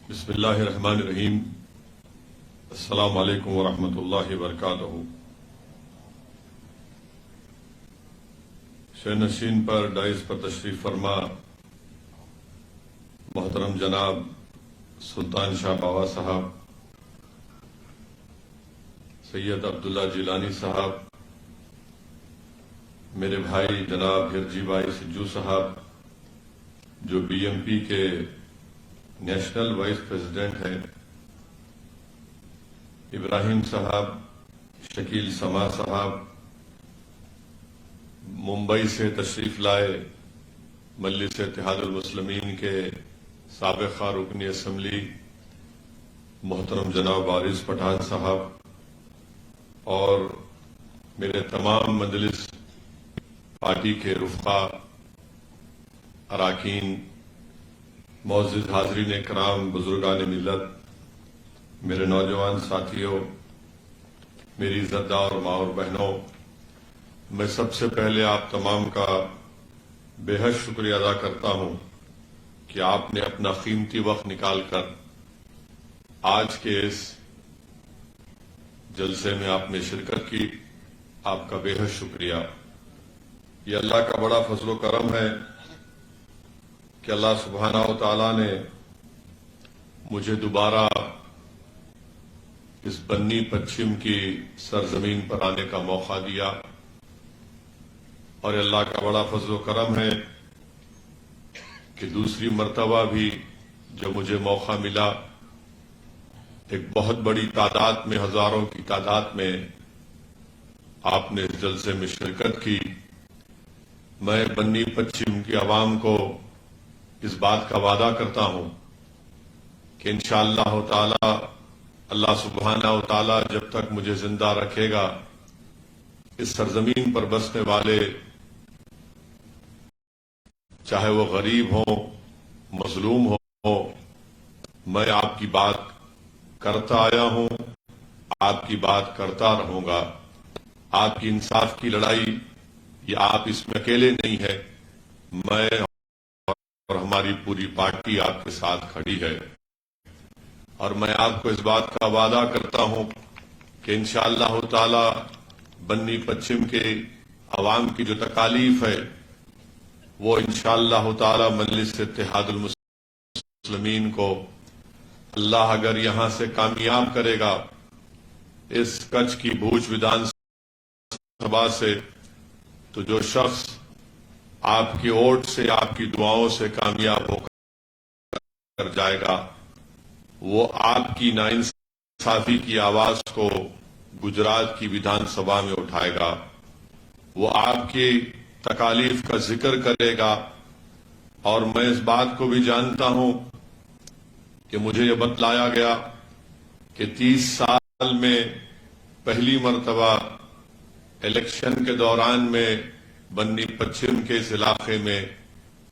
بسم اللہ الرحمن الرحیم۔ السلام علیکم ورحمۃ اللہ وبرکاتہ۔ شینشین پر ڈائز پر تشریف فرما محترم جناب سلطان شاہ باوا صاحب، سید عبداللہ جیلانی صاحب، میرے بھائی جناب ہرجی بھائی سجو صاحب جو بی ایم پی کے نیشنل وائس پریزیڈنٹ ہیں، ابراہیم صاحب، شکیل سما صاحب، ممبئی سے تشریف لائے مجلس اتحاد المسلمین کے سابق رکن اسمبلی محترم جناب وارث پٹھان صاحب اور میرے تمام مجلس پارٹی کے رفقا، اراکین، معزز حاضرین کرام، بزرگان ملت، میرے نوجوان ساتھیوں، میری عزت دار ماں اور بہنوں، میں سب سے پہلے آپ تمام کا بے حد شکریہ ادا کرتا ہوں کہ آپ نے اپنا قیمتی وقت نکال کر آج کے اس جلسے میں آپ نے شرکت کی۔ آپ کا بے حد شکریہ۔ یہ اللہ کا بڑا فضل و کرم ہے کہ اللہ سبحانہ و تعالیٰ نے مجھے دوبارہ اس بنی پچھم کی سرزمین پر آنے کا موقع دیا، اور اللہ کا بڑا فضل و کرم ہے کہ دوسری مرتبہ بھی جب مجھے موقع ملا، ایک بہت بڑی تعداد میں، ہزاروں کی تعداد میں آپ نے اس جلسے میں شرکت کی۔ میں بنی پچھم کی عوام کو اس بات کا وعدہ کرتا ہوں کہ انشاءاللہ تعالی اللہ سبحانہ و تعالی جب تک مجھے زندہ رکھے گا، اس سرزمین پر بسنے والے چاہے وہ غریب ہوں، مظلوم ہوں، میں آپ کی بات کرتا آیا ہوں، آپ کی بات کرتا رہوں گا۔ آپ کی انصاف کی لڑائی یہ آپ اس میں اکیلے نہیں ہے، میں اور ہماری پوری پارٹی آپ کے ساتھ کھڑی ہے، اور میں آپ کو اس بات کا وعدہ کرتا ہوں کہ انشاءاللہ تعالی بنی پچھم کے عوام کی جو تکالیف ہے وہ انشاءاللہ تعالی مجلس اتحاد المسلمین کو اللہ اگر یہاں سے کامیاب کرے گا، اس کچھ کی بھوج ودھان سبھا سے، تو جو شخص آپ کی ووٹ سے، آپ کی دعاؤں سے کامیاب ہو کر جائے گا، وہ آپ کی ناانصافی کی آواز کو گجرات کی ویدھان سبھا میں اٹھائے گا، وہ آپ کی تکالیف کا ذکر کرے گا۔ اور میں اس بات کو بھی جانتا ہوں کہ مجھے یہ بتلایا گیا کہ 30 سال میں پہلی مرتبہ الیکشن کے دوران میں بنی پچھم کے اس علاقے میں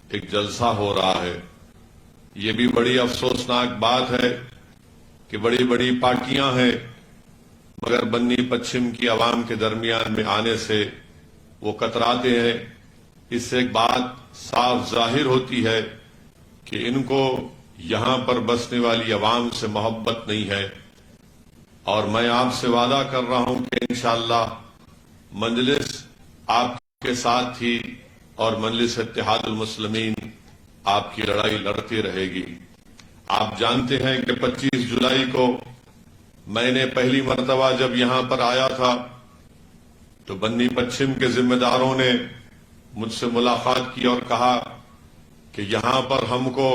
ایک جلسہ ہو رہا ہے۔ یہ بھی بڑی افسوسناک بات ہے کہ بڑی بڑی پارٹیاں ہیں مگر بنی پچھم کی عوام کے درمیان میں آنے سے وہ کتراتے ہیں۔ اس سے ایک بات صاف ظاہر ہوتی ہے کہ ان کو یہاں پر بسنے والی عوام سے محبت نہیں ہے، اور میں آپ سے وعدہ کر رہا ہوں کہ انشاءاللہ مجلس آپ کے ساتھ ہی اور مجلس اتحاد المسلمین آپ کی لڑائی لڑتی رہے گی۔ آپ جانتے ہیں کہ 25 جولائی کو میں نے پہلی مرتبہ جب یہاں پر آیا تھا تو بنی پچھم کے ذمہ داروں نے مجھ سے ملاقات کی اور کہا کہ یہاں پر ہم کو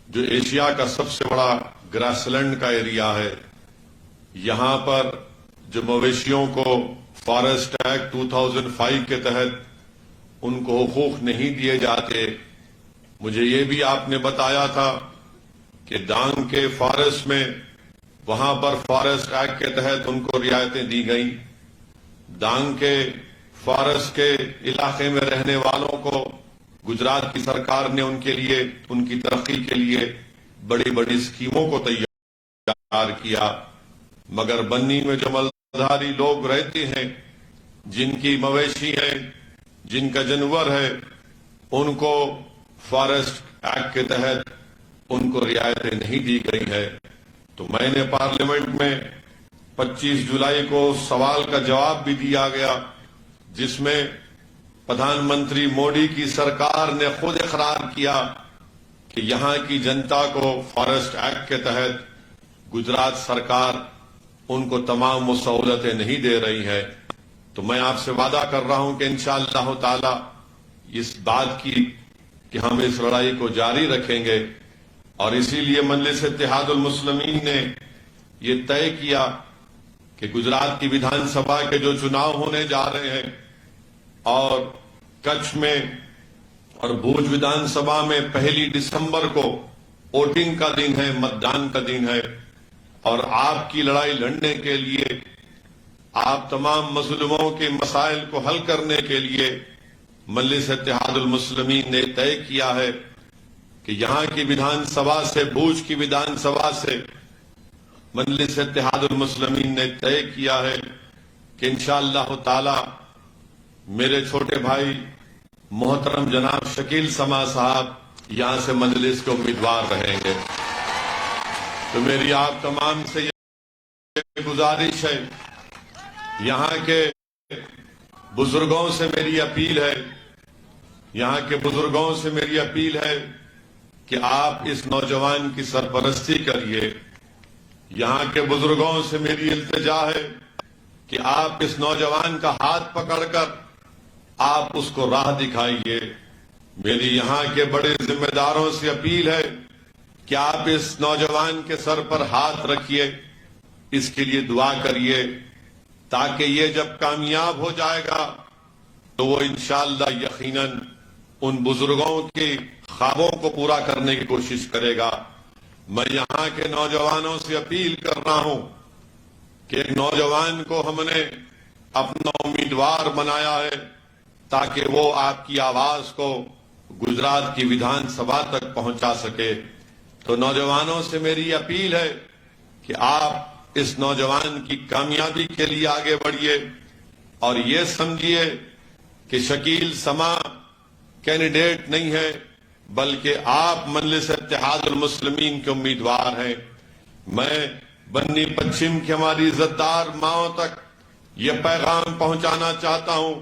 جو ایشیا کا سب سے بڑا گراس لینڈ کا ایریا ہے، یہاں پر جو مویشیوں کو فارسٹ ایکٹ 2005 کے تحت ان کو حقوق نہیں دیے جاتے، مجھے یہ بھی آپ نے بتایا تھا کہ ڈانگ کے فارسٹ میں وہاں پر فارسٹ ایکٹ کے تحت ان کو رعایتیں دی گئیں۔ ڈانگ کے فارسٹ کے علاقے میں رہنے والوں کو گجرات کی سرکار نے ان کے لیے، ان کی ترقی کے لیے بڑی بڑی اسکیموں کو تیار کیا، مگر بنی میں جو مالداری لوگ رہتے ہیں، جن کی مویشی ہیں، جن کا جانور ہے، ان کو فارسٹ ایکٹ کے تحت ان کو رعایتیں نہیں دی گئی ہے۔ تو میں نے پارلیمنٹ میں 25 جولائی کو سوال کا جواب بھی دیا گیا، جس میں پردھان منتری موڈی کی سرکار نے خود اقرار کیا کہ یہاں کی جنتا کو فارسٹ ایکٹ کے تحت گجرات سرکار ان کو تمام وہ سہولتیں نہیں دے رہی ہے۔ تو میں آپ سے وعدہ کر رہا ہوں کہ انشاءاللہ تعالی اس بات کی کہ ہم اس لڑائی کو جاری رکھیں گے، اور اسی لیے مجلس اتحاد المسلمین نے یہ طے کیا کہ گجرات کی ویدھان سبھا کے جو چناؤ ہونے جا رہے ہیں، اور کچھ میں اور بھوج ویدھان سبھا میں 1 دسمبر کو ووٹنگ کا دن ہے، متدان کا دن ہے، اور آپ کی لڑائی لڑنے کے لیے، آپ تمام مظلوموں کے مسائل کو حل کرنے کے لیے مجلس اتحاد المسلمین نے طے کیا ہے کہ یہاں کی ویدھان سبھا سے، بھوج کی ویدھان سبھا سے مجلس اتحاد المسلمین نے طے کیا ہے کہ انشاءاللہ تعالی میرے چھوٹے بھائی محترم جناب شکیل سما صاحب یہاں سے مجلس کے امیدوار رہیں گے۔ تو میری آپ تمام سے یہ گزارش ہے، یہاں کے بزرگوں سے میری اپیل ہے، یہاں کے بزرگوں سے میری اپیل ہے کہ آپ اس نوجوان کی سرپرستی کریے۔ یہاں کے بزرگوں سے میری التجا ہے کہ آپ اس نوجوان کا ہاتھ پکڑ کر آپ اس کو راہ دکھائیے۔ میری یہاں کے بڑے ذمہ داروں سے اپیل ہے کہ آپ اس نوجوان کے سر پر ہاتھ رکھیے، اس کے لیے دعا کریے، تاکہ یہ جب کامیاب ہو جائے گا تو وہ انشاءاللہ یقیناً ان بزرگوں کے خوابوں کو پورا کرنے کی کوشش کرے گا۔ میں یہاں کے نوجوانوں سے اپیل کر رہا ہوں کہ ایک نوجوان کو ہم نے اپنا امیدوار بنایا ہے تاکہ وہ آپ کی آواز کو گجرات کی ویدھان سبھا تک پہنچا سکے۔ تو نوجوانوں سے میری اپیل ہے کہ آپ اس نوجوان کی کامیابی کے لیے آگے بڑھیے، اور یہ سمجھیے کہ شکیل سما کینڈیڈیٹ نہیں ہے، بلکہ آپ مجلس اتحاد المسلمین کے امیدوار ہیں۔ میں بنی پچھم کی ہماری عزتدار ماؤں تک یہ پیغام پہنچانا چاہتا ہوں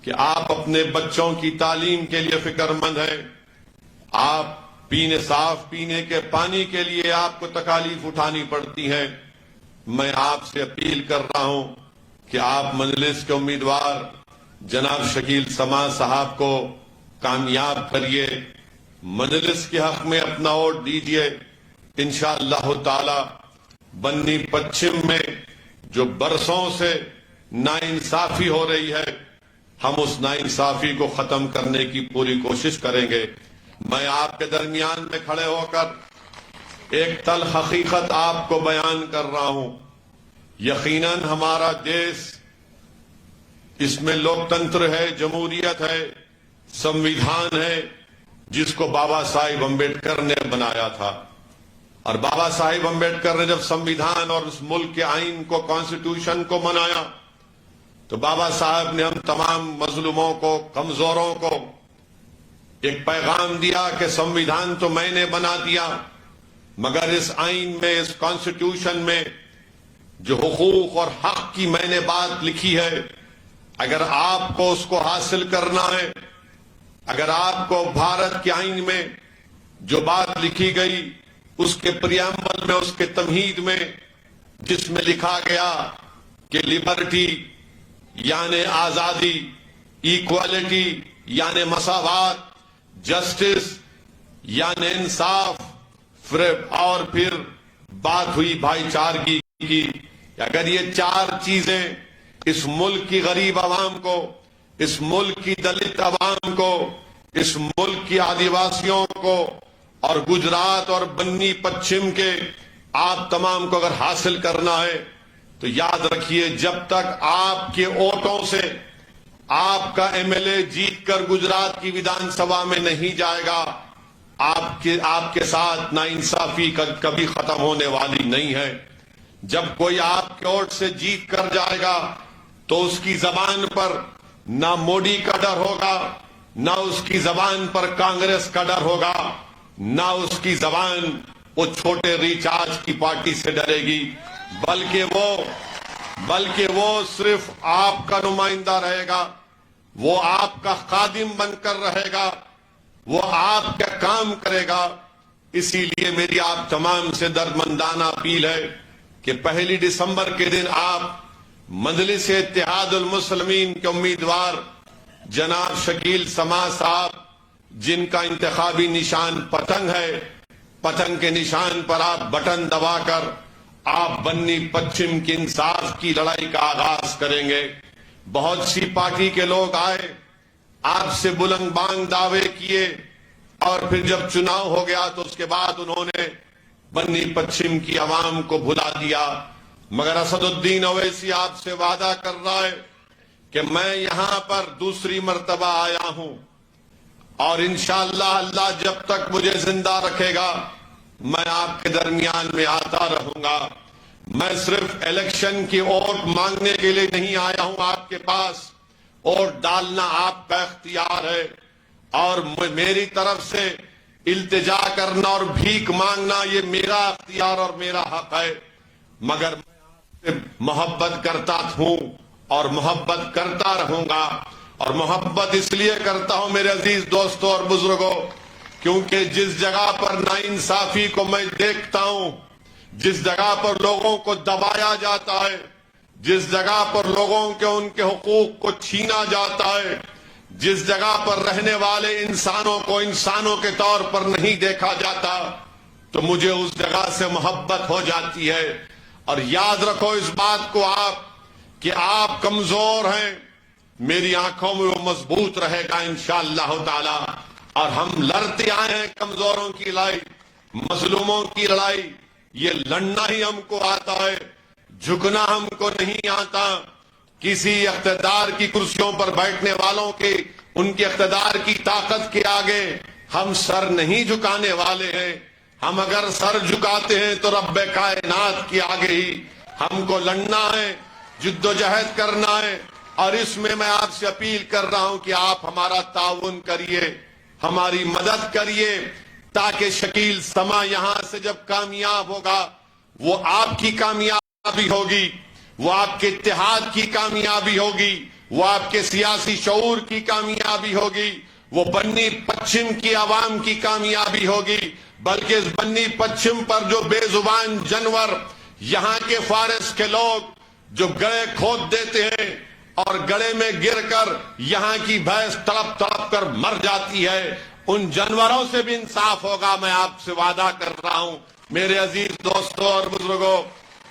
کہ آپ اپنے بچوں کی تعلیم کے لیے فکر مند ہیں، آپ صاف پینے کے پانی کے لیے آپ کو تکالیف اٹھانی پڑتی ہیں۔ میں آپ سے اپیل کر رہا ہوں کہ آپ مجلس کے امیدوار جناب شکیل سما صاحب کو کامیاب کریے، مجلس کے حق میں اپنا ووٹ دیجیے۔ انشاءاللہ تعالی بنی پچھم میں جو برسوں سے ناانصافی ہو رہی ہے، ہم اس ناانصافی کو ختم کرنے کی پوری کوشش کریں گے۔ میں آپ کے درمیان میں کھڑے ہو کر ایک تلخ حقیقت آپ کو بیان کر رہا ہوں۔ یقیناً ہمارا دیش، اس میں لوکتنتر ہے، جمہوریت ہے، سمویدھان ہے، جس کو بابا صاحب امبیڈکر نے بنایا تھا، اور بابا صاحب امبیڈکر نے جب سمویدھان اور اس ملک کے آئین کو، کانسٹیٹیوشن کو بنایا، تو بابا صاحب نے ہم تمام مظلوموں کو، کمزوروں کو ایک پیغام دیا کہ سمویدھان تو میں نے بنا دیا، مگر اس آئین میں، اس کانسٹیٹیوشن میں جو حقوق اور حق کی میں نے بات لکھی ہے، اگر آپ کو اس کو حاصل کرنا ہے، اگر آپ کو بھارت کے آئین میں جو بات لکھی گئی، اس کے پریامبل میں، اس کے تمہید میں، جس میں لکھا گیا کہ لبرٹی یعنی آزادی، ایکوالٹی یعنی مساوات، جسٹس یعنی انصاف، اور پھر بات ہوئی بھائی چارگی کی، اگر یہ 4 چیزیں اس ملک کی غریب عوام کو، اس ملک کی دلت عوام کو، اس ملک کی آدیواسیوں کو، اور گجرات اور بنی پچھم کے آپ تمام کو اگر حاصل کرنا ہے، تو یاد رکھیے جب تک آپ کے ووٹوں سے آپ کا ایم ایل اے جیت کر گجرات کی ویدھان سبھا میں نہیں جائے گا، آپ کے ساتھ ناانصافی کبھی ختم ہونے والی نہیں ہے۔ جب کوئی آپ کے ووٹ سے جیت کر جائے گا تو اس کی زبان پر نہ موڈی کا ڈر ہوگا، نہ اس کی زبان پر کانگریس کا ڈر ہوگا، نہ اس کی زبان وہ چھوٹے ریچارج کی پارٹی سے ڈرے گی، بلکہ وہ صرف آپ کا نمائندہ رہے گا، وہ آپ کا خادم بن کر رہے گا، وہ آپ کا کام کرے گا۔ اسی لیے میری آپ تمام سے دردمندانہ اپیل ہے کہ 1 دسمبر کے دن آپ مجلس اتحاد المسلمین کے امیدوار جناب شکیل سماع صاحب، جن کا انتخابی نشان پتنگ ہے، پتنگ کے نشان پر آپ بٹن دبا کر آپ بنی پچھم کی انصاف کی لڑائی کا آغاز کریں گے۔ بہت سی پارٹی کے لوگ آئے، آپ سے بلند بانگ دعوے کیے، اور پھر جب چناؤ ہو گیا تو اس کے بعد انہوں نے بنی پچھم کی عوام کو بھلا دیا۔ مگر اسد الدین اویسی آپ سے وعدہ کر رہا ہے کہ میں یہاں پر دوسری مرتبہ آیا ہوں، اور انشاءاللہ اللہ جب تک مجھے زندہ رکھے گا میں آپ کے درمیان میں آتا رہوں گا۔ میں صرف الیکشن کی ووٹ مانگنے کے لیے نہیں آیا ہوں آپ کے پاس، ووٹ ڈالنا آپ کا اختیار ہے، اور میری طرف سے التجا کرنا اور بھیک مانگنا یہ میرا اختیار اور میرا حق ہے، مگر میں آپ سے محبت کرتا ہوں اور محبت کرتا رہوں گا۔ اور محبت اس لیے کرتا ہوں میرے عزیز دوستوں اور بزرگوں، کیونکہ جس جگہ پر ناانصافی کو میں دیکھتا ہوں، جس جگہ پر لوگوں کو دبایا جاتا ہے، جس جگہ پر لوگوں کے ان کے حقوق کو چھینا جاتا ہے، جس جگہ پر رہنے والے انسانوں کو انسانوں کے طور پر نہیں دیکھا جاتا، تو مجھے اس جگہ سے محبت ہو جاتی ہے۔ اور یاد رکھو اس بات کو آپ کہ آپ کمزور ہیں، میری آنکھوں میں وہ مضبوط رہے گا انشاءاللہ تعالی۔ اور ہم لڑتے آئے ہیں کمزوروں کی لڑائی، مظلوموں کی لڑائی، یہ لڑنا ہی ہم کو آتا ہے، جھکنا ہم کو نہیں آتا۔ کسی اقتدار کی کرسیوں پر بیٹھنے والوں کے ان کے اقتدار کی طاقت کے آگے ہم سر نہیں جھکانے والے ہیں۔ ہم اگر سر جھکاتے ہیں تو رب کائنات کے آگے ہی ہم کو لڑنا ہے، جد و جہد کرنا ہے۔ اور اس میں میں آپ سے اپیل کر رہا ہوں کہ آپ ہمارا تعاون کریے، ہماری مدد کریے، تاکہ شکیل سماع یہاں سے جب کامیاب ہوگا وہ آپ کی کامیابی ہوگی، وہ آپ کے اتحاد کی کامیابی ہوگی، وہ آپ کے سیاسی شعور کی کامیابی ہوگی، وہ بنی پچھم کی عوام کی کامیابی ہوگی۔ بلکہ اس بنی پچھم پر جو بے زبان جانور یہاں کے فارس کے لوگ جو گڑے کھود دیتے ہیں اور گڑے میں گر کر یہاں کی بھینس تڑپ تڑپ کر مر جاتی ہے، ان جانوروں سے بھی انصاف ہوگا، میں آپ سے وعدہ کر رہا ہوں۔ میرے عزیز دوستوں اور بزرگوں،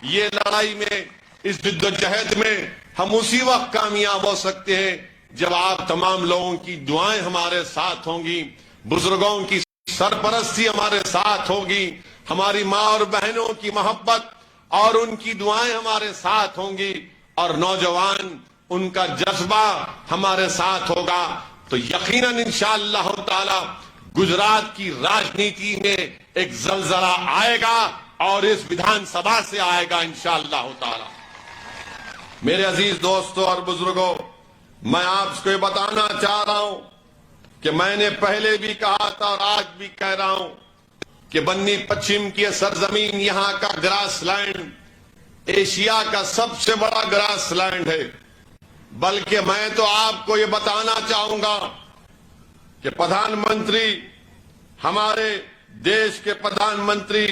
یہ لڑائی میں، اس جد و جہد میں ہم اسی وقت کامیاب ہو سکتے ہیں جب آپ تمام لوگوں کی دعائیں ہمارے ساتھ ہوں گی، بزرگوں کی سرپرستی ہمارے ساتھ ہوگی، ہماری ماں اور بہنوں کی محبت اور ان کی دعائیں ہمارے ساتھ ہوں گی، اور نوجوان ان کا جذبہ ہمارے ساتھ ہوگا، تو یقیناً انشاءاللہ تعالی گجرات کی راجنیتی میں ایک زلزلہ آئے گا، اور اس ویدھان سبھا سے آئے گا انشاءاللہ تعالی۔ میرے عزیز دوستوں اور بزرگوں، میں آپ کو یہ بتانا چاہ رہا ہوں کہ میں نے پہلے بھی کہا تھا اور آج بھی کہہ رہا ہوں کہ بنی پچھم کی سرزمین یہاں کا گراس لینڈ ایشیا کا سب سے بڑا گراس لینڈ ہے۔ بلکہ میں تو آپ کو یہ بتانا چاہوں گا کہ پردھان منتری، ہمارے دیش کے پردھان منتری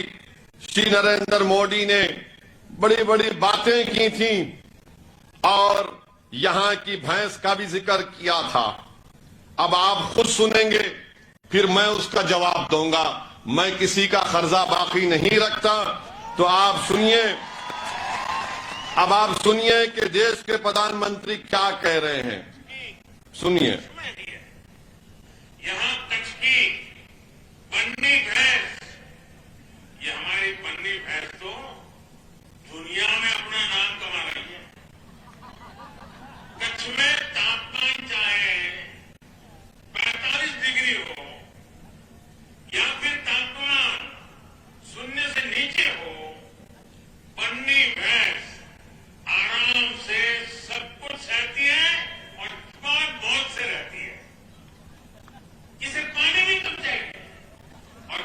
شری نریندر مودی نے بڑی بڑی باتیں کی تھیں، اور یہاں کی بھینس کا بھی ذکر کیا تھا۔ اب آپ خود سنیں گے، پھر میں اس کا جواب دوں گا۔ میں کسی کا قرضہ باقی نہیں رکھتا، تو آپ سنیے، اب آپ سنیے کہ دیش کے پردھان منتری کیا کہہ رہے ہیں، سنیے۔ یہاں کچھ کی بنی بھینس، یہ ہماری بنی بھینس تو دنیا میں اپنا نام کما رہی ہے۔ کچھ میں تاپمان چاہے 45 ڈگری ہو یا پھر تاپمان 0 سے نیچے ہو، بنی بھینس آرام سے سب کچھ سہتی ہے اور بہت سے رہتی ہے۔ اسے پانی بھی کم چاہیے، اور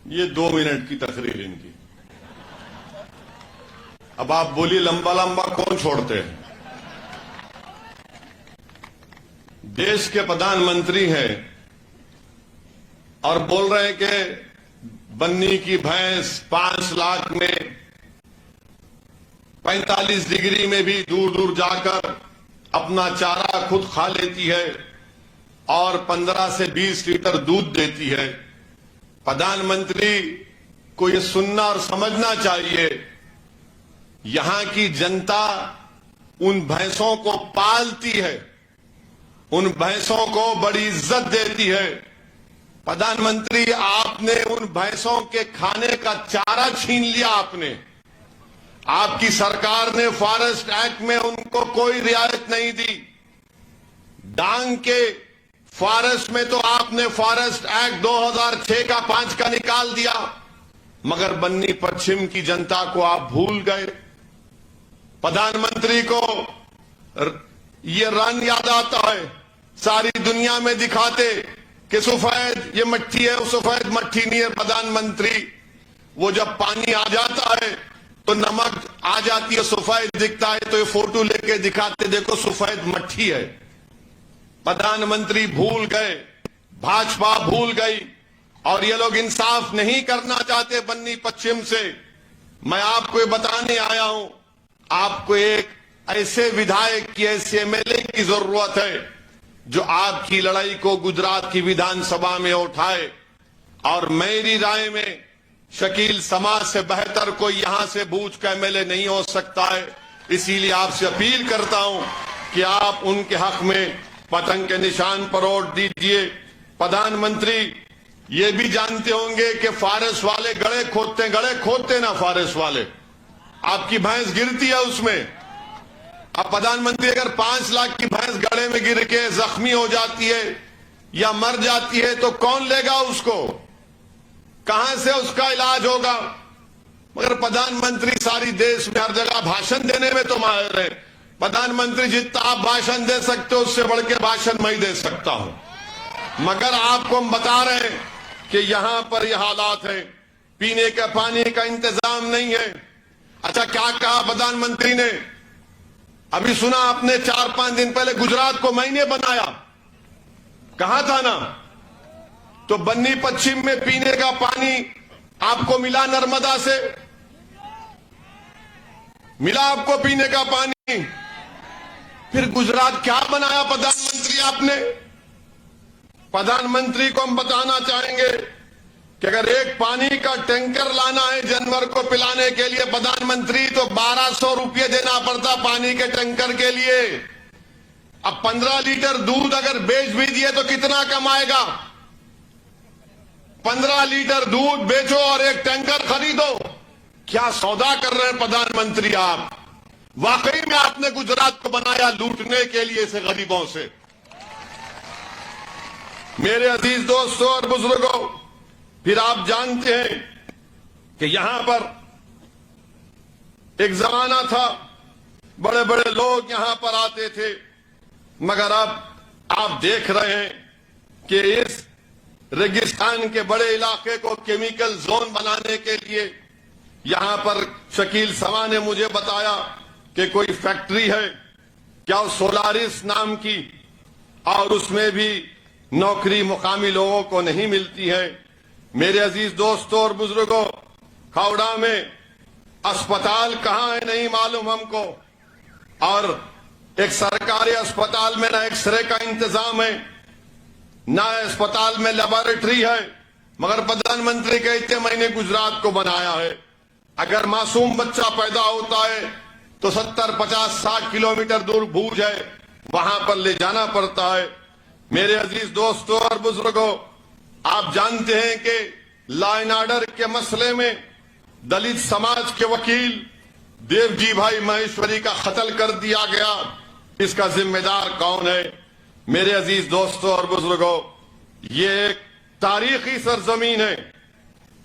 یہ 2 منٹ کی تقریر ان کی. اب آپ بولیے لمبا لمبا کون چھوڑتے ہیں؟ دیش کے پردھان منتری ہیں اور بول رہے ہیں کہ بنی کی بھینس 5 لاکھ میں 45 ڈگری میں بھی دور دور جا کر اپنا چارہ خود کھا لیتی ہے اور 15 سے 20 لیٹر دودھ دیتی ہے. پردھان منتری کو یہ سننا اور سمجھنا چاہیے یہاں کی جنتا ان بھینسوں کو پالتی ہے, ان بھینسوں کو بڑی عزت دیتی ہے. پردھان منتری آپ نے ان بھینسوں کے کھانے کا چارہ چھین لیا. آپ کی سرکار نے فارسٹ ایکٹ میں ان کو کوئی رعایت نہیں دی. ڈانگ کے فارسٹ میں تو آپ نے فارسٹ ایکٹ 2006 کا 5 کا نکال دیا, مگر بنی پچھم کی جنتا کو آپ بھول گئے. پردھان منتری کو یہ رن یاد آتا ہے, ساری دنیا میں دکھاتے کہ سفید یہ مٹھی ہے, وہ سفید مٹھی نہیں ہے. پردھان منتری وہ جب پانی آ جاتا ہے تو نمک آ جاتی ہے, سفید دکھتا ہے, تو یہ فوٹو لے کے دکھاتے دیکھو سفید مٹھی ہے. پردھان منتری بھول گئے, بھاجپا بھول گئی, اور یہ لوگ انصاف نہیں کرنا چاہتے بنی پچھم سے. میں آپ کو یہ بتانے آیا ہوں, آپ کو ایک ایسے ودھائک کی, ایسے ایم ایل اے کی ضرورت ہے جو آپ کی لڑائی کو گجرات کی ویدھان سبھا میں اٹھائے. اور میری رائے میں شکیل سماج سے بہتر کوئی یہاں سے بوجھ کا ایم ایل اے نہیں ہو سکتا ہے. اسی لیے آپ سے اپیل کرتا ہوں کہ آپ ان کے حق میں پتنگ کے نشان پر ووٹ دیجیے. پردھان منتری یہ بھی جانتے ہوں گے کہ فارس والے گڑھے کھودتے نا, فارس والے آپ کی بھینس گرتی ہے اس میں. اب پردھان منتری اگر 5 لاکھ کی بھینس گڑھے میں گر کے زخمی ہو جاتی ہے یا مر جاتی ہے تو کون لے گا اس کو, کہاں سے اس کا علاج ہوگا؟ مگر پردھان منتری ساری دیش میں ہر جگہ بھاشن دینے میں تو ماہر ہے. پردھان منتری جتنا آپ بھاشن دے سکتے ہو اس سے بڑھ کے بھاشن میں ہی دے سکتا ہوں, مگر آپ کو ہم بتا رہے ہیں کہ یہاں پر یہ حالات ہیں, پینے کا پانی کا انتظام نہیں ہے. اچھا کیا کہا پردھان منتری نے؟ ابھی سنا آپ نے 4-5 دن پہلے گجرات کو میں نے بنایا, کہا تھا نا. تو بنی پچھم میں پینے کا پانی آپ کو ملا, نرمدا سے ملا آپ کو پینے کا پانی. پھر گجرات کیا بنایا پردھان منتری آپ نے؟ پردھان منتری کو ہم بتانا چاہیں گے کہ اگر ایک پانی کا ٹینکر لانا ہے جانور کو پلانے کے لیے پردھان منتری, تو 1200 روپے دینا پڑتا پانی کے ٹینکر کے لیے. اب 15 لیٹر دودھ اگر بیچ بھی دیے تو کتنا کمائے گا؟ 15 لیٹر دودھ بیچو اور ایک ٹینکر خریدو. کیا سودا کر رہے ہیں پردھان منتری آپ؟ واقعی میں آپ نے گجرات کو بنایا لوٹنے کے لیے سے غریبوں سے. میرے عزیز دوستوں اور بزرگوں, پھر آپ جانتے ہیں کہ یہاں پر ایک زمانہ تھا بڑے بڑے لوگ یہاں پر آتے تھے, مگر اب آپ دیکھ رہے ہیں کہ اس ریگستان کے بڑے علاقے کو کیمیکل زون بنانے کے لیے یہاں پر شکیل سما نے مجھے بتایا کہ کوئی فیکٹری ہے کیا سولارس نام کی, اور اس میں بھی نوکری مقامی لوگوں کو نہیں ملتی ہے. میرے عزیز دوستوں اور بزرگوں, کھاوڑا میں اسپتال کہاں ہے نہیں معلوم ہم کو, اور ایک سرکاری اسپتال میں نہ ایکس رے کا انتظام ہے, نہ اسپتال میں لیبارٹری ہے. مگر پردھان منتری کہتے ہیں میں نے گجرات کو بنایا ہے. اگر معصوم بچہ پیدا ہوتا ہے تو 70, 50, 60 کلومیٹر دور بھوج ہے, وہاں پر لے جانا پڑتا ہے. میرے عزیز دوستوں اور بزرگوں, آپ جانتے ہیں کہ لا اینڈ آرڈر کے مسئلے میں دلت سماج کے وکیل دیو جی بھائی مہیشوری کا قتل کر دیا گیا. اس کا ذمہ دار کون ہے؟ میرے عزیز دوستوں اور بزرگوں, یہ ایک تاریخی سرزمین ہے,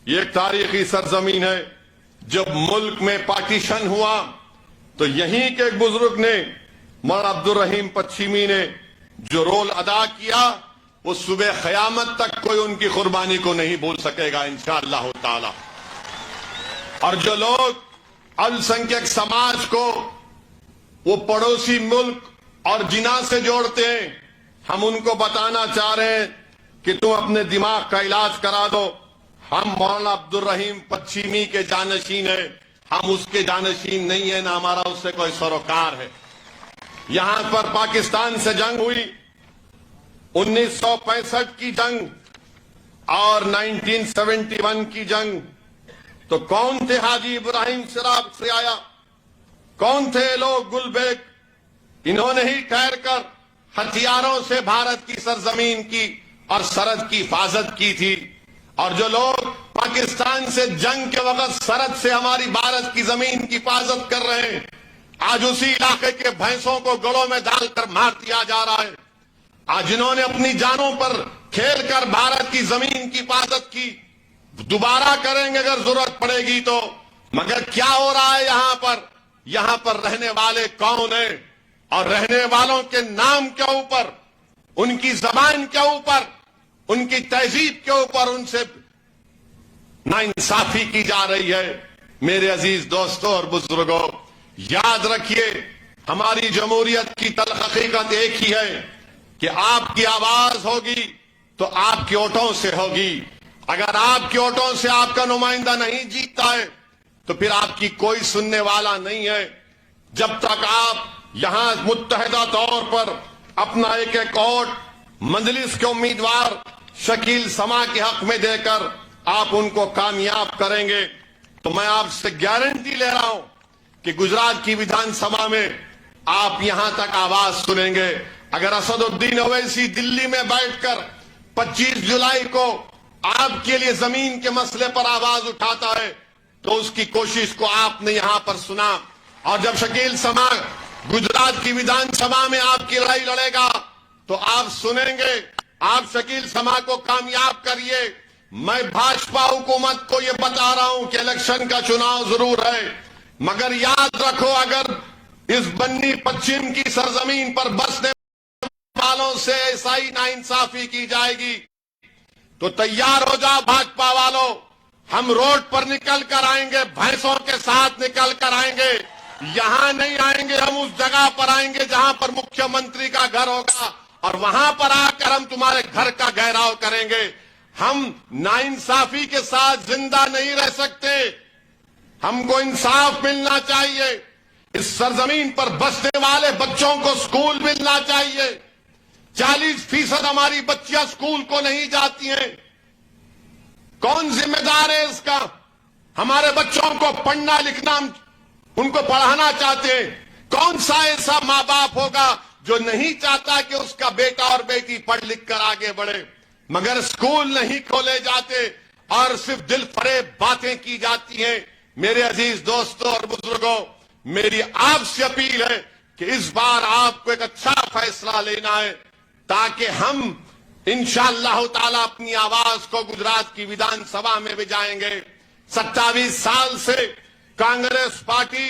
یہ ایک تاریخی سرزمین ہے. جب ملک میں پارٹیشن ہوا تو یہیں کے ایک بزرگ نے, مولانا عبد الرحیم پچھیمی نے جو رول ادا کیا, وہ صبح قیامت تک کوئی ان کی قربانی کو نہیں بھول سکے گا انشاءاللہ تعالی۔ اور جو لوگ السنکھیک سماج کو وہ پڑوسی ملک اور جناح سے جوڑتے ہیں، ہم ان کو بتانا چاہ رہے ہیں کہ تم اپنے دماغ کا علاج کرا دو۔ ہم مولانا عبد الرحیم پچیمی کے جانشین ہیں، ہم اس کے جانشین نہیں ہیں، نہ ہمارا اس سے کوئی سروکار ہے۔ یہاں پر پاکستان سے جنگ ہوئی، 1965 کی جنگ اور 1971 کی جنگ، تو کون تھے حاجی ابراہیم سراب سے آیا؟ کون تھے لوگ گل بیگ؟ انہوں نے ہی ٹھہر کر ہتھیاروں سے بھارت کی سرزمین کی اور سرحد کی حفاظت کی تھی۔ اور جو لوگ پاکستان سے جنگ کے وقت سرحد سے ہماری بھارت کی زمین کی حفاظت کر رہے ہیں، آج اسی علاقے کے بھینسوں کو گڑوں میں ڈال کر مار دیا جا رہا ہے۔ آج جنہوں نے اپنی جانوں پر کھیل کر بھارت کی زمین کی حفاظت کی، دوبارہ کریں گے اگر ضرورت پڑے گی تو۔ مگر کیا ہو رہا ہے یہاں پر رہنے والے کون ہیں؟ اور رہنے والوں کے نام کے اوپر، ان کی زبان کے اوپر، ان کی تہذیب کے اوپر ان سے ناانصافی کی جا رہی ہے۔ میرے عزیز دوستوں اور بزرگوں، یاد رکھیے ہماری جمہوریت کی تلخ حقیقت ایک ہی ہے کہ آپ کی آواز ہوگی تو آپ کے ووٹوں سے ہوگی۔ اگر آپ کے ووٹوں سے آپ کا نمائندہ نہیں جیتتا ہے تو پھر آپ کی کوئی سننے والا نہیں ہے۔ جب تک آپ یہاں متحدہ طور پر اپنا ایک ووٹ مجلس کے امیدوار شکیل سما کے حق میں دے کر آپ ان کو کامیاب کریں گے تو میں آپ سے گارنٹی لے رہا ہوں کہ گجرات کی ویدھان سبھا میں آپ یہاں تک آواز سنیں گے۔ اگر اسد الدین اویسی دلی میں بیٹھ کر 25 جولائی کو آپ کے لیے زمین کے مسئلے پر آواز اٹھاتا ہے تو اس کی کوشش کو آپ نے یہاں پر سنا، اور جب شکیل سما گجرات کی ویدھان سبھا میں آپ کی لڑائی لڑے گا تو آپ سنیں گے۔ آپ شکیل سما کو کامیاب کریے۔ میں بھاجپا حکومت کو یہ بتا رہا ہوں کہ الیکشن کا چناؤ ضرور ہے، مگر یاد رکھو اگر اس بنی پچھم کی سرزمین پر بسنے والوں سے ایسائی ناانصافی کی جائے گی تو تیار ہو جاؤ بھاجپا والوں، ہم روڈ پر نکل کر آئیں گے، بھینسوں کے ساتھ نکل کر آئیں گے۔ یہاں نہیں آئیں گے، ہم اس جگہ پر آئیں گے جہاں پر مکھیہ منتری کا گھر ہوگا، اور وہاں پر آ کر ہم تمہارے گھر کا گھیراؤ کریں گے۔ ہم ناانصافی کے ساتھ زندہ نہیں رہ سکتے، ہم کو انصاف ملنا چاہیے۔ اس سرزمین پر بسنے والے بچوں کو سکول ملنا چاہیے۔ 40% ہماری بچیاں سکول کو نہیں جاتی ہیں، کون ذمہ دار ہے اس کا؟ ہمارے بچوں کو پڑھنا لکھنا، ان کو پڑھانا چاہتے ہیں، کون سا ایسا ماں باپ ہوگا جو نہیں چاہتا کہ اس کا بیٹا اور بیٹی پڑھ لکھ کر آگے بڑھے؟ مگر سکول نہیں کھولے جاتے اور صرف دل فریب باتیں کی جاتی ہیں۔ میرے عزیز دوستوں اور بزرگوں، میری آپ سے اپیل ہے کہ اس بار آپ کو ایک اچھا فیصلہ لینا ہے تاکہ ہم انشاءاللہ تعالی اپنی آواز کو گجرات کی ویدھان سبھا میں بھی جائیں گے۔ 27 سال سے کانگریس پارٹی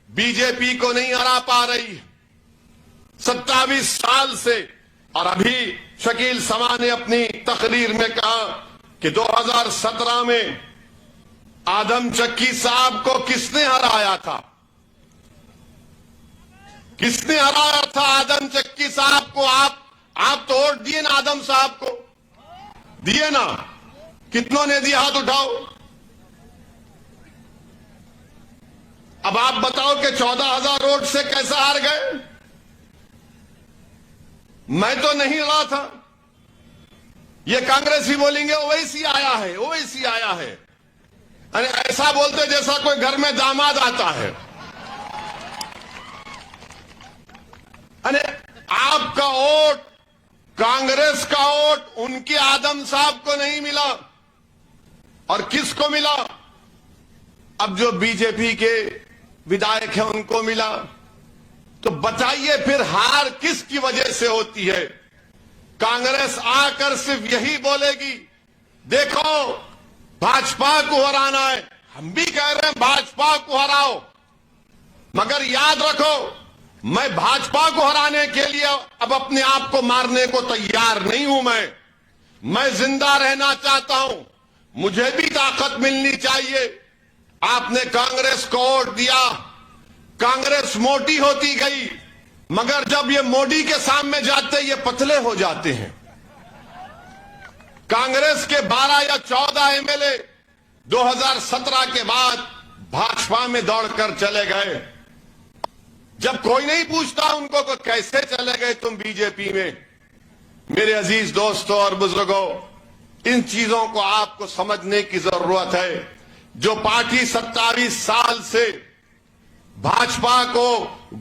بی جے پی کو نہیں ہرا پا رہی، 27 سال سے۔ اور ابھی شکیل سما نے اپنی تقریر میں کہا کہ 2017 میں آدم چکی صاحب کو کس نے ہرایا تھا؟ کس نے ہرایا تھا آدم چکی صاحب کو؟ آپ تو ووٹ دیے نا آدم صاحب کو، دیے نا؟ کتنوں نے دیا؟ ہاتھ اٹھاؤ۔ اب آپ بتاؤ کہ 14,000 ووٹ سے کیسے ہار گئے؟ میں تو نہیں رہا تھا۔ یہ کانگریسی بولیں گے اویسی آیا ہے، اویسی آیا ہے، ایسا بولتے جیسا کوئی گھر میں داماد آتا ہے۔ آپ کا ووٹ، کانگریس کا ووٹ ان کے آدم صاحب کو نہیں ملا، اور کس کو ملا؟ اب جو بی جے پی کے ودھائک ہیں ان کو ملا۔ تو بتائیے پھر ہار کس کی وجہ سے ہوتی ہے؟ کانگریس آ کر صرف یہی بولے گی دیکھو بھاجپا کو ہرانا ہے، ہم بھی کہہ رہے ہیں بھاجپا کو ہراؤ، مگر یاد رکھو میں بھاجپا کو ہرانے کے لیے اب اپنے آپ کو مارنے کو تیار نہیں ہوں. میں زندہ رہنا چاہتا ہوں. مجھے بھی طاقت ملنی چاہیے. آپ نے کانگریس کو ووٹ دیا, کانگریس موٹی ہوتی گئی, مگر جب یہ موڈی کے سامنے جاتے یہ پتلے ہو جاتے ہیں. کانگریس کے 12 یا 14 ایم ایل اے 2017 کے بعد بھاجپا میں دوڑ کر چلے گئے. جب کوئی نہیں پوچھتا ان کو کہ کیسے چلے گئے تم بی جے پی میں. میرے عزیز دوستوں اور بزرگوں, ان چیزوں کو آپ کو سمجھنے کی ضرورت ہے. جو پارٹی 27 سال سے بھاجپا کو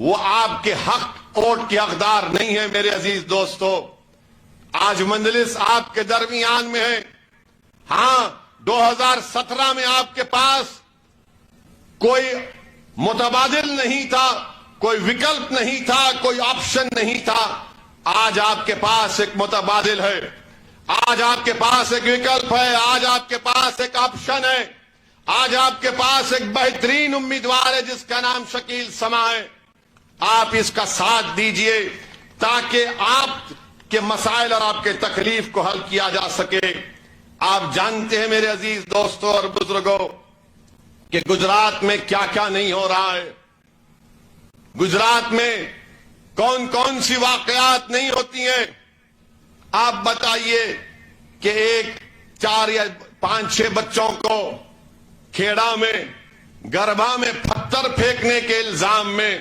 وہ آپ کے حق ووٹ کے حقدار نہیں ہے. میرے عزیز دوستوں, آج مجلس آپ کے درمیان میں ہے. ہاں, 2017 میں آپ کے پاس کوئی متبادل نہیں تھا, کوئی وکلپ نہیں تھا, کوئی آپشن نہیں تھا. آج آپ کے پاس ایک متبادل ہے, آج آپ کے پاس ایک وکلپ ہے, آج آپ کے پاس ایک آپشن ہے, آج آپ کے پاس ایک بہترین امیدوار ہے جس کا نام شکیل سما ہے. آپ اس کا ساتھ دیجئے تاکہ آپ کے مسائل اور آپ کے تکلیف کو حل کیا جا سکے. آپ جانتے ہیں میرے عزیز دوستوں اور بزرگوں کہ گجرات میں کیا کیا نہیں ہو رہا ہے. گجرات میں کون کون سی واقعات نہیں ہوتی ہیں. آپ بتائیے کہ 4 یا 5-6 بچوں کو کھیڑا میں گربا میں پتھر پھینکنے کے الزام میں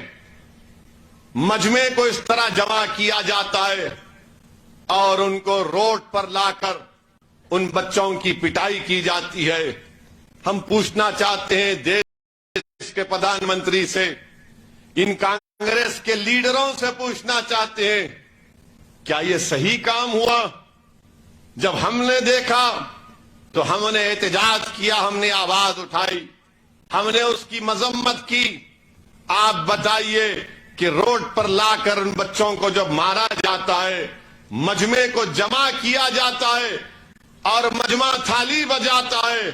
مجمع کو اس طرح جمع کیا جاتا ہے اور ان کو روڈ پر لا کر ان بچوں کی پٹائی کی جاتی ہے. ہم پوچھنا چاہتے ہیں دیش کے پردھان منتری سے, ان کانگریس کے لیڈروں سے پوچھنا چاہتے ہیں کیا یہ صحیح کام ہوا؟ جب ہم نے دیکھا تو ہم نے احتجاج کیا, ہم نے آواز اٹھائی, ہم نے اس کی مذمت کی. آپ بتائیے کہ روڈ پر لا کر ان بچوں کو جب مارا جاتا ہے, مجمع کو جمع کیا جاتا ہے اور مجمع تھالی بجاتا ہے,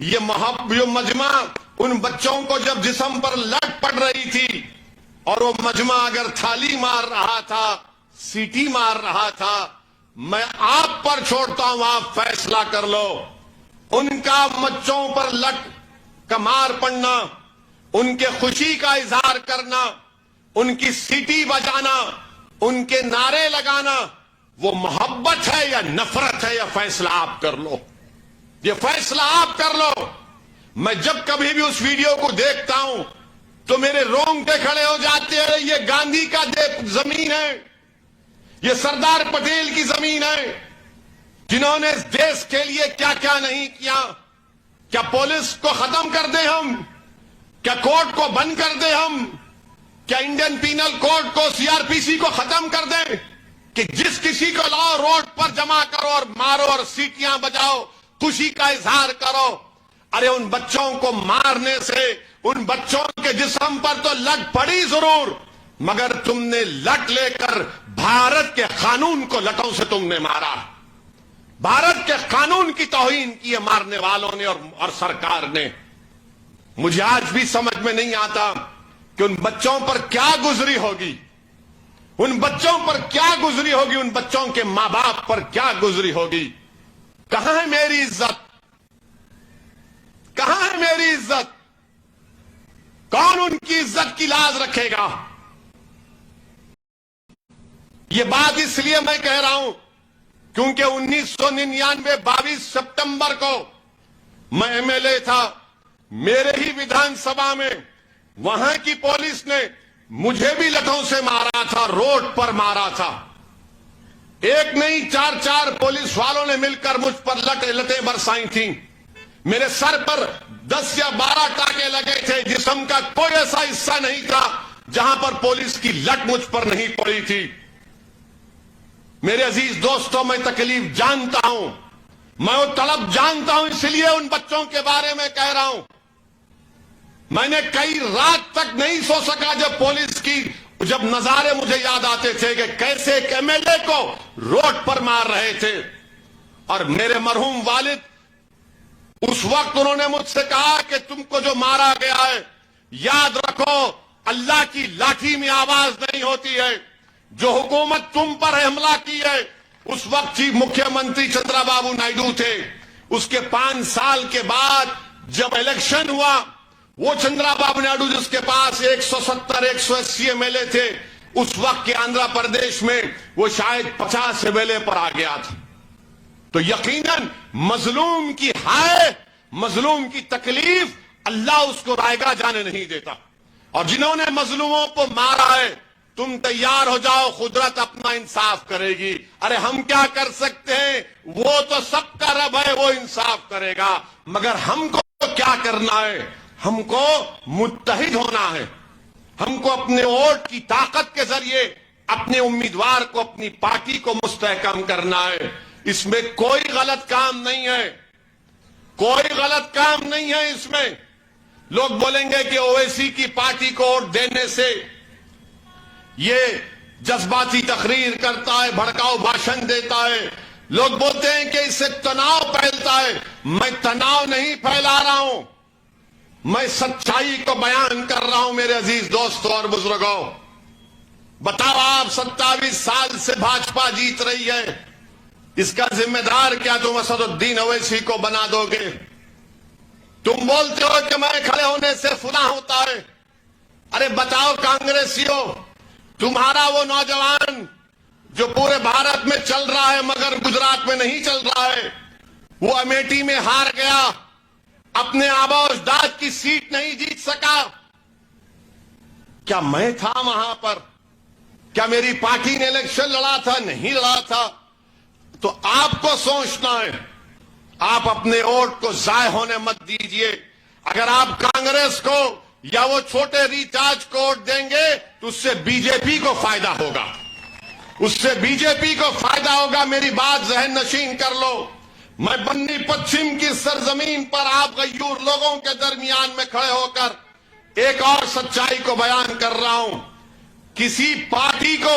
یہ مجمع ان بچوں کو جب جسم پر لت پڑ رہی تھی اور وہ مجمع اگر تھالی مار رہا تھا, سیٹی مار رہا تھا, میں آپ پر چھوڑتا ہوں, آپ فیصلہ کر لو. ان کا بچوں پر لٹ کا مار پڑنا, ان کے خوشی کا اظہار کرنا, ان کی سیٹی بجانا, ان کے نعرے لگانا, وہ محبت ہے یا نفرت ہے؟ یا فیصلہ آپ کر لو, یہ فیصلہ آپ کر لو. میں جب کبھی بھی اس ویڈیو کو دیکھتا ہوں تو میرے رونگٹے کھڑے ہو جاتے ہیں. یہ گاندھی کا زمین ہے, یہ سردار پٹیل کی زمین ہے, جنہوں نے اس دیش کے لیے کیا کیا نہیں کیا. کیا پولیس کو ختم کر دیں ہم؟ کیا کورٹ کو بند کر دیں ہم؟ کیا انڈین پینل کوڈ کو, CRPC کو ختم کر دیں کہ جس کسی کو لاؤ روڈ پر جمع کرو اور مارو اور سیٹیاں بجاؤ, خوشی کا اظہار کرو؟ ارے ان بچوں کو مارنے سے ان بچوں کے جسم پر تو لٹ پڑی ضرور, مگر تم نے لٹ لے کر بھارت کے قانون کو لٹوں سے تم نے مارا. بھارت کے قانون کی توہین کی ہے مارنے والوں نے اور سرکار نے. مجھے آج بھی سمجھ میں نہیں آتا کہ ان بچوں پر کیا گزری ہوگی, ان بچوں پر کیا گزری ہوگی, ان بچوں کے ماں باپ پر کیا گزری ہوگی. کہاں ہے میری عزت؟ کہاں ہے میری عزت؟ کون ان کی عزت کی لاز رکھے گا؟ یہ بات اس لیے میں کہہ رہا ہوں کیونکہ 1999 22 سپتمبر کو میں MLA تھا. میرے ہی ویدھان سبھا میں وہاں کی پولیس نے مجھے بھی لٹوں سے مارا تھا, روڈ پر مارا تھا. ایک نہیں 4 پولیس والوں نے مل کر مجھ پر لٹیں برسائی تھیں. میرے سر پر 10 یا 12 ٹانکے لگے تھے. جسم کا کوئی ایسا حصہ نہیں تھا جہاں پر پولیس کی لٹ مجھ پر نہیں پڑی تھی. میرے عزیز دوستوں, میں تکلیف جانتا ہوں, میں وہ تڑپ جانتا ہوں, اس لیے ان بچوں کے بارے میں کہہ رہا ہوں. میں نے کئی رات تک نہیں سو سکا جب پولیس کی جب نظارے مجھے یاد آتے تھے کہ کیسے ایک MLA کو روڈ پر مار رہے تھے. اور میرے مرحوم والد اس وقت انہوں نے مجھ سے کہا کہ تم کو جو مارا گیا ہے یاد رکھو اللہ کی لاٹھی میں آواز نہیں ہوتی ہے. جو حکومت تم پر حملہ کی ہے اس وقت چیف مکھیہ منتری چندرا بابو نائیڈو تھے. اس کے 5 سال کے بعد جب الیکشن ہوا وہ چندرا بابو نائیڈو جس کے پاس 170-180 MLA تھے اس وقت کے آندھرا پردیش میں وہ شاید 50 MLA پر آ گیا تھا. تو یقیناً مظلوم کی ہائے مظلوم کی تکلیف اللہ اس کو رائے گاہ جانے نہیں دیتا. اور جنہوں نے مظلوموں کو مارا ہے تم تیار ہو جاؤ قدرت اپنا انصاف کرے گی. ارے ہم کیا کر سکتے ہیں؟ وہ تو سب کا رب ہے وہ انصاف کرے گا. مگر ہم کو کیا کرنا ہے؟ ہم کو متحد ہونا ہے. ہم کو اپنے ووٹ کی طاقت کے ذریعے اپنے امیدوار کو اپنی پارٹی کو مستحکم کرنا ہے. اس میں کوئی غلط کام نہیں ہے. کوئی غلط کام نہیں ہے اس میں. لوگ بولیں گے کہ اویسی کی پارٹی کو ووٹ دینے سے یہ جذباتی تقریر کرتا ہے بھڑکاؤ بھاشن دیتا ہے. لوگ بولتے ہیں کہ اس سے تناؤ پھیلتا ہے. میں تناؤ نہیں پھیلا رہا ہوں میں سچائی کو بیان کر رہا ہوں. میرے عزیز دوستوں اور بزرگوں بتاؤ آپ 27 سال سے بھاجپا جیت رہی ہے اس کا ذمہ دار کیا تم اسد الدین اویسی کو بنا دو گے؟ تم بولتے ہو کہ میں کھڑے ہونے سے فلاں ہوتا ہے. ارے بتاؤ کانگریسیوں تمہارا وہ نوجوان جو پورے بھارت میں چل رہا ہے مگر گجرات میں نہیں چل رہا ہے وہ امیٹھی میں ہار گیا اپنے آبا و اجداد کی سیٹ نہیں جیت سکا. کیا میں تھا وہاں پر؟ کیا میری پارٹی نے الیکشن لڑا تھا؟ نہیں لڑا تھا. تو آپ کو سوچنا ہے. آپ اپنے ووٹ کو ضائع ہونے مت دیجئے. اگر آپ کانگریس کو یا وہ چھوٹے ریچارج کو ووٹ دیں گے تو اس سے بی جے پی کو فائدہ ہوگا. اس سے بی جے پی کو فائدہ ہوگا. میری بات ذہن نشین کر لو. میں بنی پچھم کی سرزمین پر آپ غیور لوگوں کے درمیان میں کھڑے ہو کر ایک اور سچائی کو بیان کر رہا ہوں. کسی پارٹی کو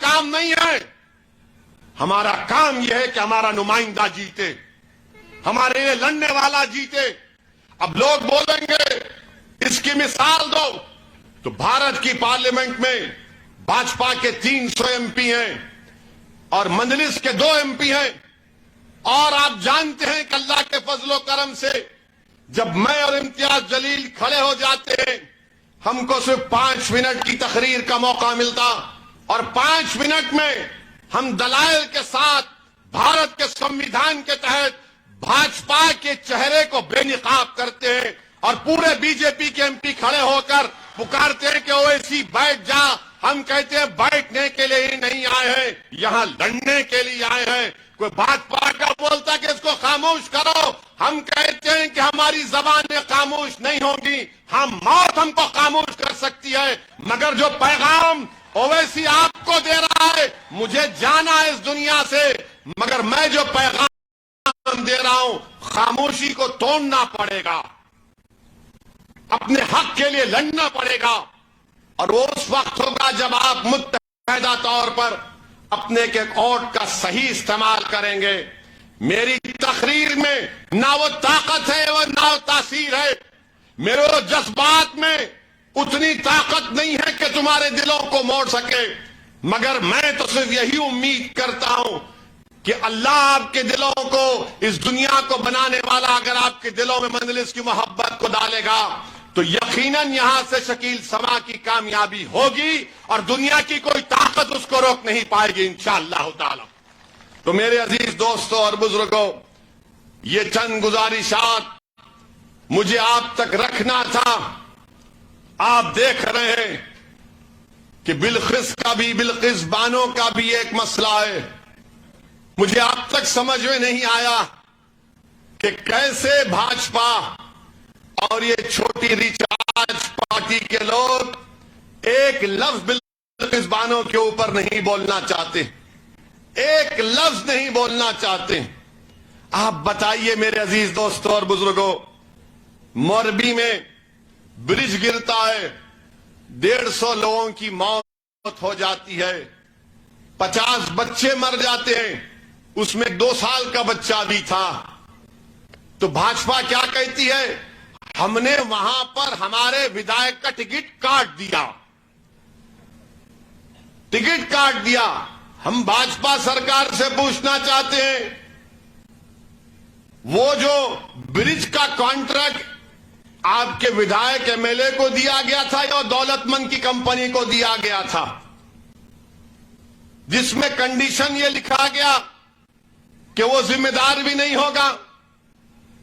کام نہیں ہے. ہمارا کام یہ ہے کہ ہمارا نمائندہ جیتے ہمارے لیے لڑنے والا جیتے. اب لوگ بولیں گے اس کی مثال دو تو بھارت کی پارلیمنٹ میں بھاجپا کے 300 MP ہیں اور مجلس کے 2 MP ہیں. اور آپ جانتے ہیں کہ اللہ کے فضل و کرم سے جب میں اور امتیاز جلیل کھڑے ہو جاتے ہیں ہم کو صرف 5 منٹ کی تقریر کا موقع ملتا اور 5 منٹ میں ہم دلائل کے ساتھ بھارت کے سمویدھان کے تحت بھاجپا کے چہرے کو بے نقاب کرتے ہیں اور پورے بی جے پی کے MP کھڑے ہو کر پکارتے ہیں کہ اویسی بیٹھ جا. ہم کہتے ہیں بیٹھنے کے لیے ہی نہیں آئے ہیں یہاں لڑنے کے لیے آئے ہیں. کوئی بھاجپا کا بولتا کہ اس کو خاموش کرو. ہم کہتے ہیں کہ ہماری زبانیں خاموش نہیں ہوں گی. ہم موت ہم کو خاموش کر سکتی ہے مگر جو پیغام اویسی آپ کو دے رہا ہے مجھے جانا ہے اس دنیا سے مگر میں جو پیغام دے رہا ہوں خاموشی کو توڑنا پڑے گا. اپنے حق کے لیے لڑنا پڑے گا اور وہ اس وقت ہوگا جب آپ متحدہ طور پر اپنے ایک ووٹ کا صحیح استعمال کریں گے. میری تقریر میں نہ وہ طاقت ہے اور نہ وہ تاثیر ہے. میرے جذبات میں اتنی طاقت نہیں ہے کہ تمہارے دلوں کو موڑ سکے مگر میں تو صرف یہی امید کرتا ہوں کہ اللہ آپ کے دلوں کو اس دنیا کو بنانے والا اگر آپ کے دلوں میں مجلس کی محبت کو ڈالے گا تو یقیناً یہاں سے شکیل سما کی کامیابی ہوگی اور دنیا کی کوئی طاقت اس کو روک نہیں پائے گی انشاءاللہ تعالی. تو میرے عزیز دوستوں اور بزرگوں یہ چند گزارشات مجھے آپ تک رکھنا تھا. آپ دیکھ رہے ہیں کہ بلقیس کا بھی بلقیس بانو کا بھی ایک مسئلہ ہے. مجھے اب تک سمجھ میں نہیں آیا کہ کیسے بھاجپا اور یہ چھوٹی ریچارج پارٹی کے لوگ ایک لفظ بلقیس بانو کے اوپر نہیں بولنا چاہتے. ایک لفظ نہیں بولنا چاہتے. آپ بتائیے میرے عزیز دوستوں اور بزرگوں موربی میں برج گرتا ہے 150 لوگوں کی موت ہو جاتی ہے 50 بچے مر جاتے ہیں اس میں 2 سال کا بچہ بھی تھا. تو بھاجپا کیا کہتی ہے؟ ہم نے وہاں پر ہمارے ودھائک کا ٹکٹ کاٹ دیا. ٹکٹ کاٹ دیا. ہم بھاجپا سرکار سے پوچھنا چاہتے ہیں، وہ جو برج کا کانٹریکٹ آپ کے ودھائک ایم ایل اے کو دیا گیا تھا یا دولت مند کی کمپنی کو دیا گیا تھا، جس میں کنڈیشن یہ لکھا گیا کہ وہ ذمہ دار بھی نہیں ہوگا،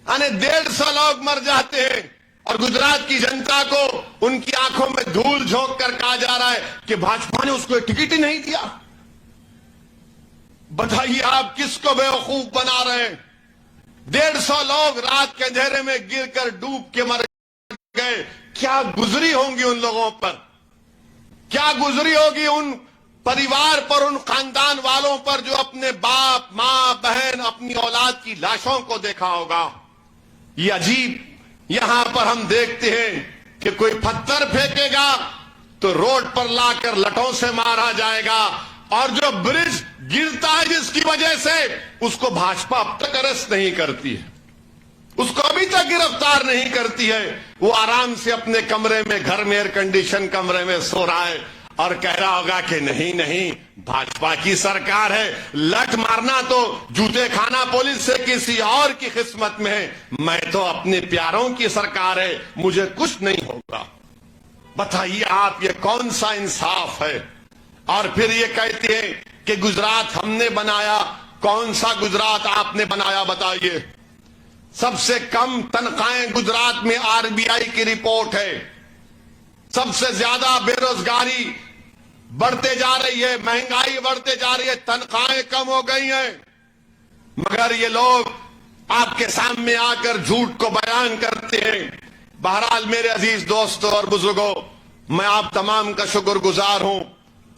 یعنی 150 لوگ مر جاتے ہیں اور گجرات کی جنتا کو ان کی آنکھوں میں دھول جھونک کر کہا جا رہا ہے کہ بھاجپا نے اس کو ٹکٹ ہی نہیں دیا. بتائیے آپ کس کو بیوقوف بنا رہے ہیں؟ 150 لوگ رات کے اندھیرے میں گر کر ڈوب کے مر گئے. کیا گزری ہوں گی ان لوگوں پر، کیا گزری ہوگی ان پریوار پر، ان خاندان والوں پر جو اپنے باپ، ماں، بہن، اپنی اولاد کی لاشوں کو دیکھا ہوگا. یہ عجیب، یہاں پر ہم دیکھتے ہیں کہ کوئی پتھر پھینکے گا تو روڈ پر لا کر لٹوں سے مارا جائے گا، اور جو برج گرتا ہے جس کی وجہ سے اس کو بھاجپا اب تک اریسٹ نہیں کرتی ہے، اس کو ابھی تک گرفتار نہیں کرتی ہے. وہ آرام سے اپنے کمرے میں، گھر میں، ایئر کنڈیشن کمرے میں سو رہا ہے اور کہہ رہا ہوگا کہ نہیں نہیں بھاجپا کی سرکار ہے، لٹ مارنا تو جوتے کھانا پولیس سے کسی اور کی قسمت میں ہے، میں تو اپنے پیاروں کی سرکار ہے، مجھے کچھ نہیں ہوگا. بتائیے آپ یہ کون سا انصاف ہے؟ اور پھر یہ کہتے ہیں کہ گجرات ہم نے بنایا. کون سا گجرات آپ نے بنایا بتائیے؟ سب سے کم تنخواہیں گجرات میں آر بی آئی کی رپورٹ ہے. سب سے زیادہ بے روزگاری بڑھتے جا رہی ہے، مہنگائی بڑھتے جا رہی ہے، تنخواہیں کم ہو گئی ہیں، مگر یہ لوگ آپ کے سامنے آ کر جھوٹ کو بیان کرتے ہیں. بہرحال میرے عزیز دوستوں اور بزرگوں، میں آپ تمام کا شکر گزار ہوں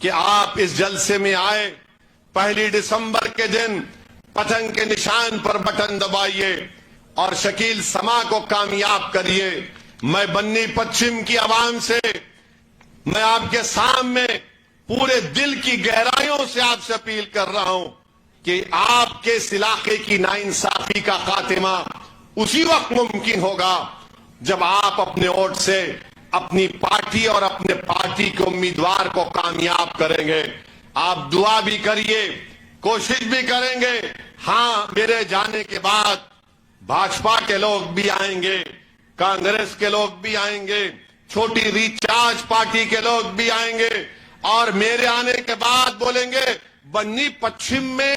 کہ آپ اس جلسے میں آئے. 1 دسمبر کے دن پتنگ کے نشان پر بٹن دبائیے اور شکیل سما کو کامیاب کریے. میں بنی پچھم کی عوام سے، میں آپ کے سامنے پورے دل کی گہرائیوں سے آپ سے اپیل کر رہا ہوں کہ آپ کے اس علاقے کی ناانصافی کا خاتمہ اسی وقت ممکن ہوگا جب آپ اپنے ووٹ سے اپنی پارٹی اور اپنے پارٹی کے امیدوار کو کامیاب کریں گے. آپ دعا بھی کریے، کوشش بھی کریں گے. ہاں، میرے جانے کے بعد بھاجپا کے لوگ بھی آئیں گے، کانگریس کے لوگ بھی آئیں گے، چھوٹی ریچارج پارٹی کے لوگ بھی آئیں گے، اور میرے آنے کے بعد بولیں گے بنی پچھم میں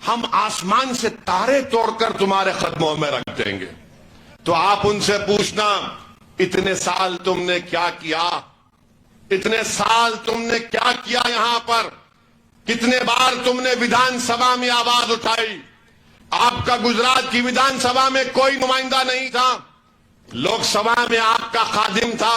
ہم آسمان سے تارے توڑ کر تمہارے قدموں میں رکھ دیں گے. تو آپ ان سے پوچھنا، اتنے سال تم نے کیا کیا؟ اتنے سال تم نے کیا کیا؟ یہاں پر کتنے بار تم نے ودھان سبھا میں آواز اٹھائی؟ آپ کا گجرات کی ودھان سبھا میں کوئی نمائندہ نہیں تھا، لوک سبھا میں آپ کا خادم تھا،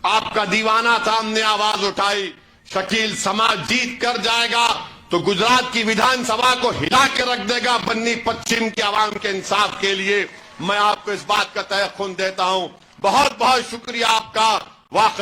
آپ کا دیوانہ تھا، ہم نے آواز اٹھائی. شکیل سما جیت کر جائے گا تو گجرات کی ودھان سبھا کو ہلا کے رکھ دے گا بنی پچھم کی عوام کے انصاف کے لیے. میں آپ کو اس بات کا تیقن دیتا ہوں. بہت بہت شکریہ آپ کا. واقعی